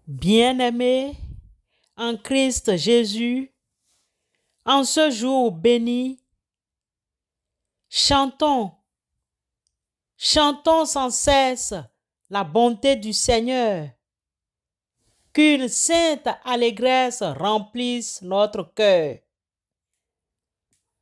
Bien-aimés en Christ Jésus, en ce jour béni, chantons sans cesse la bonté du Seigneur. Qu'une sainte allégresse remplisse notre cœur.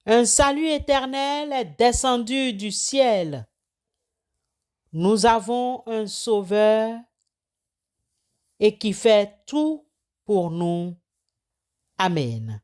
Un salut éternel est descendu du ciel. Nous avons un Sauveur et qui fait tout pour nous. Amen.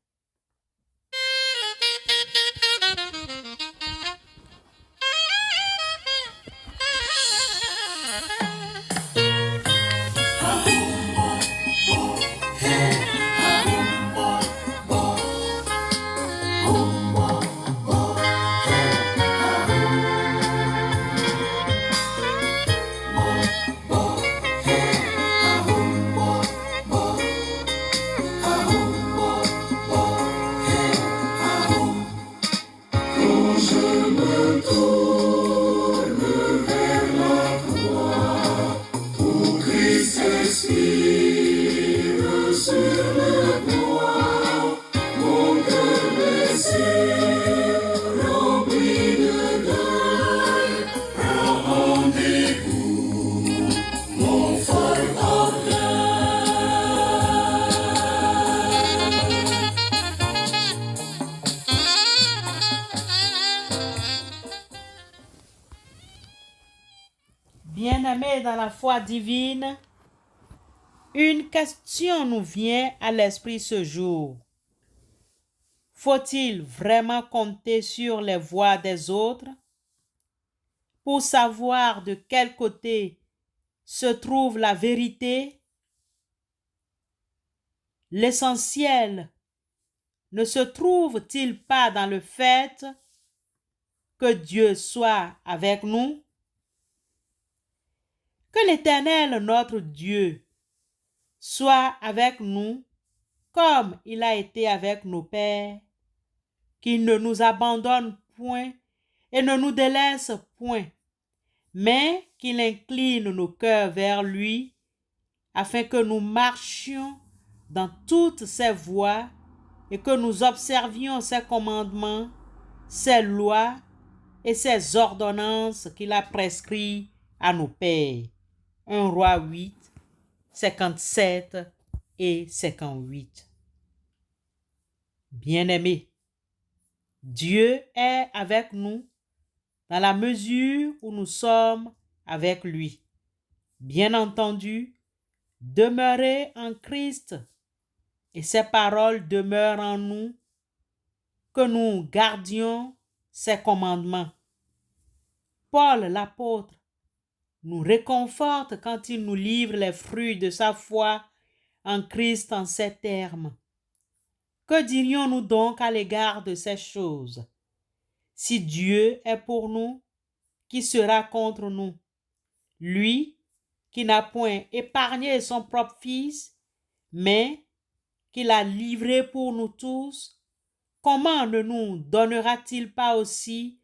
Bien-aimés dans la foi divine, une question nous vient à l'esprit ce jour. Faut-il vraiment compter sur les voix des autres pour savoir de quel côté se trouve la vérité? L'essentiel ne se trouve-t-il pas dans le fait que Dieu soit avec nous? Que l'Éternel, notre Dieu, soit avec nous comme il a été avec nos pères, qu'il ne nous abandonne point et ne nous délaisse point, mais qu'il incline nos cœurs vers lui, afin que nous marchions dans toutes ses voies et que nous observions ses commandements, ses lois et ses ordonnances qu'il a prescrits à nos pères. 1 Roi 8, 57 et 58. Bien-aimés, Dieu est avec nous dans la mesure où nous sommes avec lui. Bien entendu, demeurez en Christ et ses paroles demeurent en nous, que nous gardions ses commandements. Paul l'apôtre nous réconforte quand il nous livre les fruits de sa foi en Christ en ces termes. Que dirions-nous donc à l'égard de ces choses? Si Dieu est pour nous, qui sera contre nous? Lui qui n'a point épargné son propre Fils, mais qui l'a livré pour nous tous, comment ne nous donnera-t-il pas aussi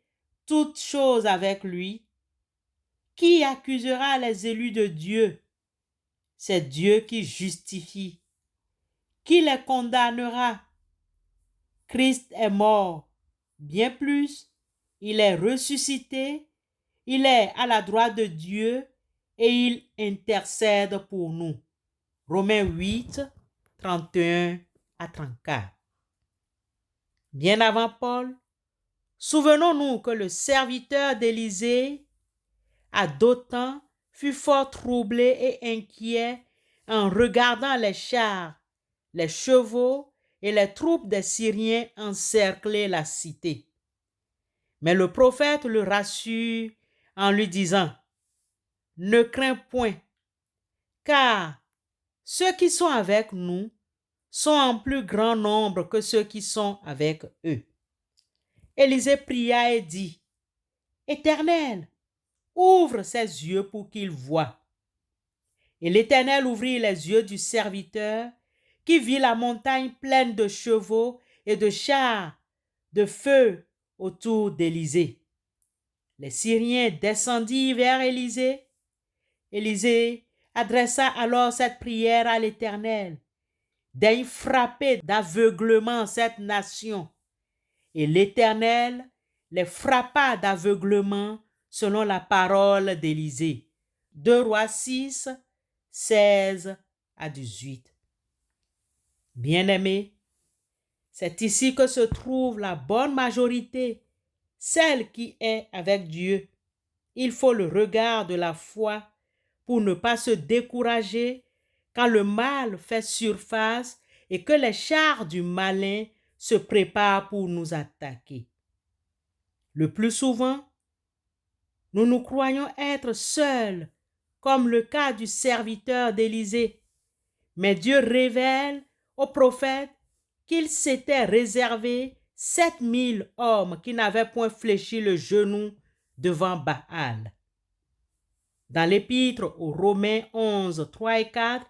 toutes choses avec lui? Qui accusera les élus de Dieu? C'est Dieu qui justifie. Qui les condamnera? Christ est mort. Bien plus, il est ressuscité, il est à la droite de Dieu et il intercède pour nous. Romains 8, 31 à 34. Bien avant Paul, souvenons-nous que le serviteur d'Élisée, à d'autant, fut fort troublé et inquiet en regardant les chars, les chevaux et les troupes des Syriens encercler la cité. Mais le prophète le rassure en lui disant: « Ne crains point, car ceux qui sont avec nous sont en plus grand nombre que ceux qui sont avec eux. » Élisée pria et dit: « Éternel, ouvre ses yeux pour qu'il voie. » Et l'Éternel ouvrit les yeux du serviteur, qui vit la montagne pleine de chevaux et de chars de feu autour d'Élisée. Les Syriens descendirent vers Élisée. Élisée adressa alors cette prière à l'Éternel. Daigne frapper d'aveuglement cette nation. Et l'Éternel les frappa d'aveuglement selon la parole d'Élisée. 2 Rois 6, 16 à 18. Bien-aimés, c'est ici que se trouve la bonne majorité, celle qui est avec Dieu. Il faut le regard de la foi pour ne pas se décourager quand le mal fait surface et que les chars du malin se préparent pour nous attaquer. Le plus souvent, nous nous croyons être seuls, comme le cas du serviteur d'Élisée. Mais Dieu révèle au prophète qu'il s'était réservé 7000 hommes qui n'avaient point fléchi le genou devant Baal. Dans l'épître aux Romains 11, 3 et 4,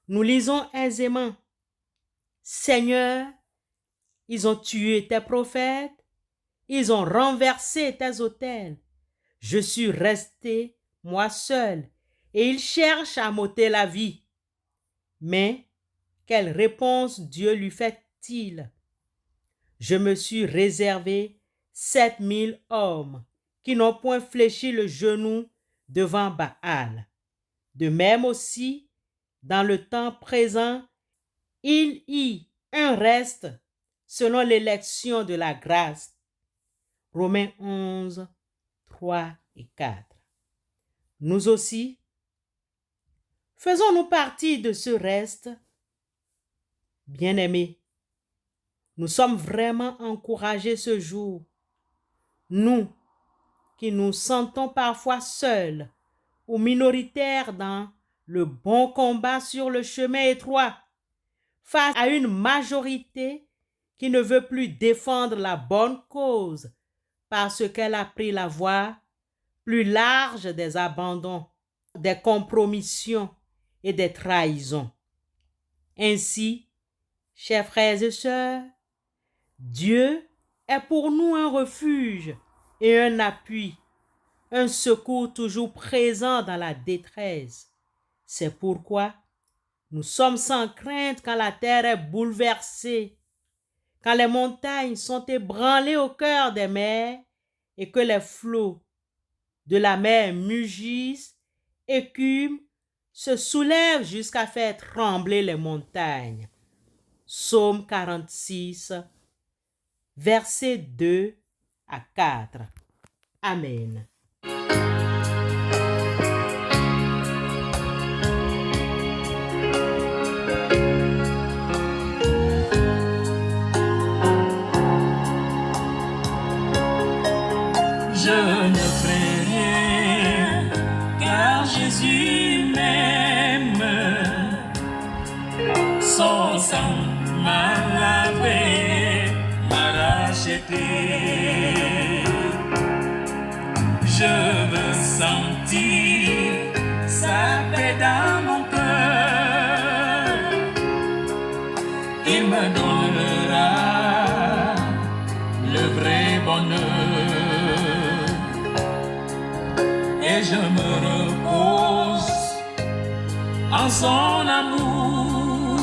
nous lisons aisément: Seigneur, ils ont tué tes prophètes, ils ont renversé tes autels. Je suis resté, moi seul, et ils cherchent à m'ôter la vie. Mais quelle réponse Dieu lui fait-il? Je me suis réservé 7000 hommes qui n'ont point fléchi le genou devant Baal. De même aussi, dans le temps présent, il y un reste selon l'élection de la grâce. Romains 11, 3 et 4. Nous aussi, faisons-nous partie de ce reste? Bien-aimés, nous sommes vraiment encouragés ce jour. Nous qui nous sentons parfois seuls ou minoritaires dans le bon combat sur le chemin étroit, face à une majorité qui ne veut plus défendre la bonne cause parce qu'elle a pris la voie plus large des abandons, des compromissions et des trahisons. Ainsi, chers frères et sœurs, Dieu est pour nous un refuge et un appui, un secours toujours présent dans la détresse. C'est pourquoi nous sommes sans crainte quand la terre est bouleversée, quand les montagnes sont ébranlées au cœur des mers et que les flots de la mer mugissent, écument, se soulèvent jusqu'à faire trembler les montagnes. Psaume 46, versets 2 à 4. Amen. Je ne crains rien, car Jésus m'aime. Son sang m'a lavé, m'a racheté. Je veux sentir sa paix dans mon cœur. Il me donnera le vrai bonheur. Et je me repose en son amour.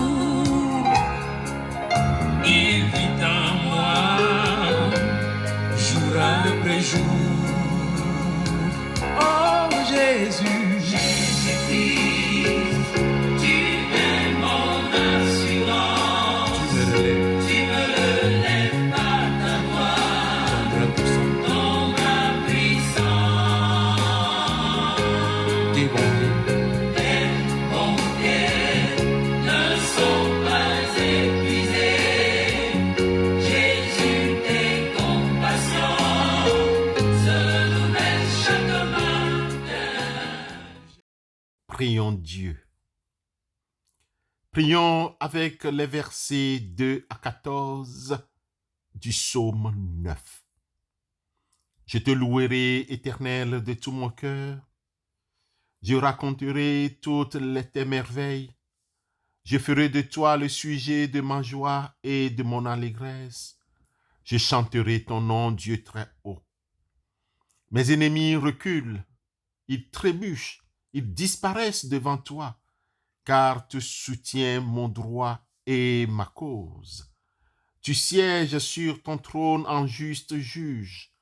Il vit en moi, jour après jour. Oh Jésus, Jésus-Christ, tu es mon assurance. Tu me relèves par ta voix, dans ma puissance. Tes bontés ne sont pas épuisées. Jésus, tes compassions se nouvellent chaque matin. Prions Dieu. Prions avec les versets 2 à 14 du psaume 9. Je te louerai, Éternel, de tout mon cœur. Je raconterai toutes tes merveilles. Je ferai de toi le sujet de ma joie et de mon allégresse. Je chanterai ton nom, Dieu très haut. Mes ennemis reculent, ils trébuchent ils disparaissent devant toi, car tu soutiens mon droit et ma cause. Tu sièges sur ton trône en juste juge.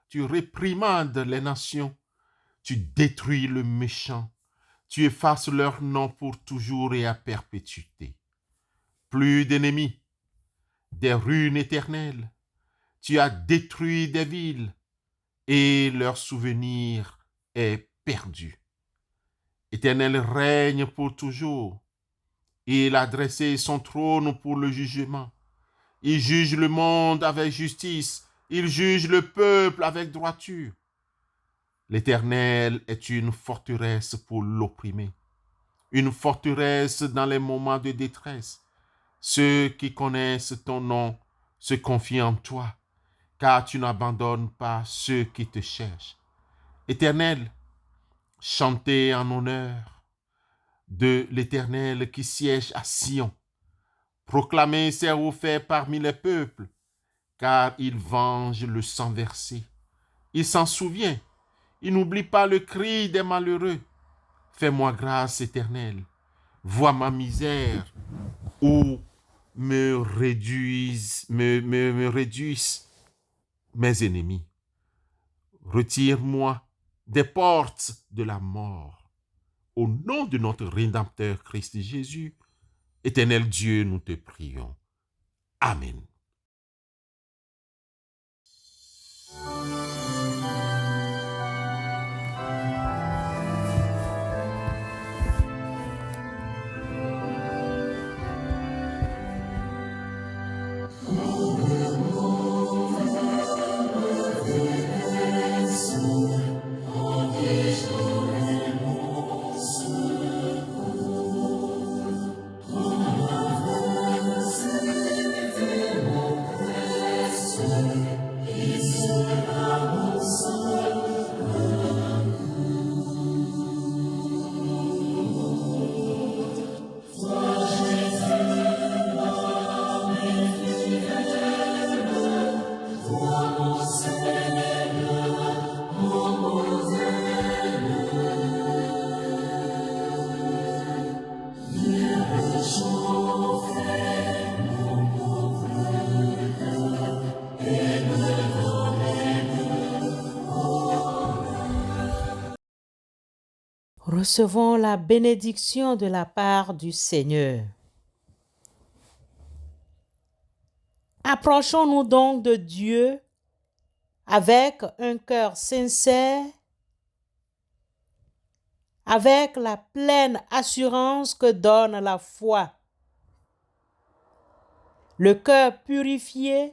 Tu réprimandes les nations. Tu détruis le méchant. Tu effaces leur nom pour toujours et à perpétuité. Plus d'ennemis, des ruines éternelles. Tu as détruit des villes et leur souvenir est perdu. Éternel règne pour toujours. Il a dressé son trône pour le jugement. Il juge le monde avec justice. Il juge le peuple avec droiture. L'Éternel est une forteresse pour l'opprimé, une forteresse dans les moments de détresse. Ceux qui connaissent ton nom se confient en toi, car tu n'abandonnes pas ceux qui te cherchent. Éternel, chantez en honneur de l'Éternel qui siège à Sion. Proclamez ses hauts faits parmi les peuples, car il venge le sang versé. Il s'en souvient. Il n'oublie pas le cri des malheureux. Fais-moi grâce, Éternel. Vois ma misère ou me réduisent mes ennemis. Retire-moi des portes de la mort. Au nom de notre Rédempteur Christ Jésus, Éternel Dieu, nous te prions. Amen. Recevons la bénédiction de la part du Seigneur. Approchons-nous donc de Dieu avec un cœur sincère, avec la pleine assurance que donne la foi. Le cœur purifié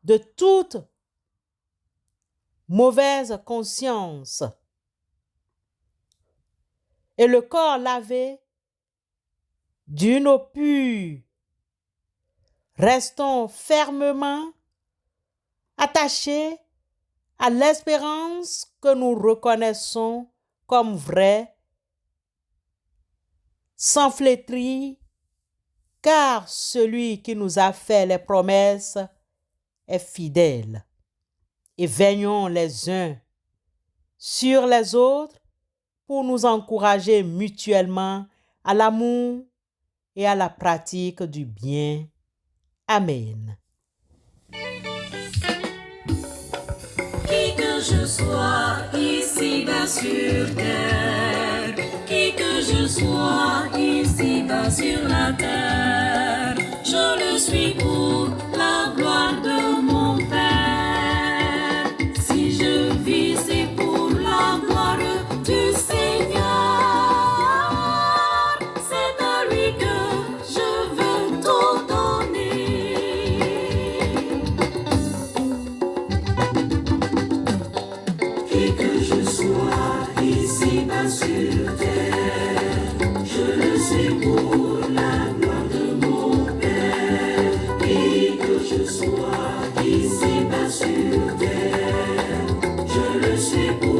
de toute mauvaise conscience et le corps lavé d'une eau pure. Restons fermement attachés à l'espérance que nous reconnaissons comme vraie, sans flétrir, car celui qui nous a fait les promesses est fidèle. Et veillons les uns sur les autres pour nous encourager mutuellement à l'amour et à la pratique du bien. Amen. Qui que je sois ici-bas sur terre, qui que je sois ici-bas sur la terre, je le suis pour la gloire de mon Père. Si je vis, c'est pour la gloire du Seigneur. C'est à lui que je veux tout donner. Qui que je sois ici-bas sur terre, je le suis pour la gloire de mon Père. Qui que je sois ici-bas sur terre, je le suis pour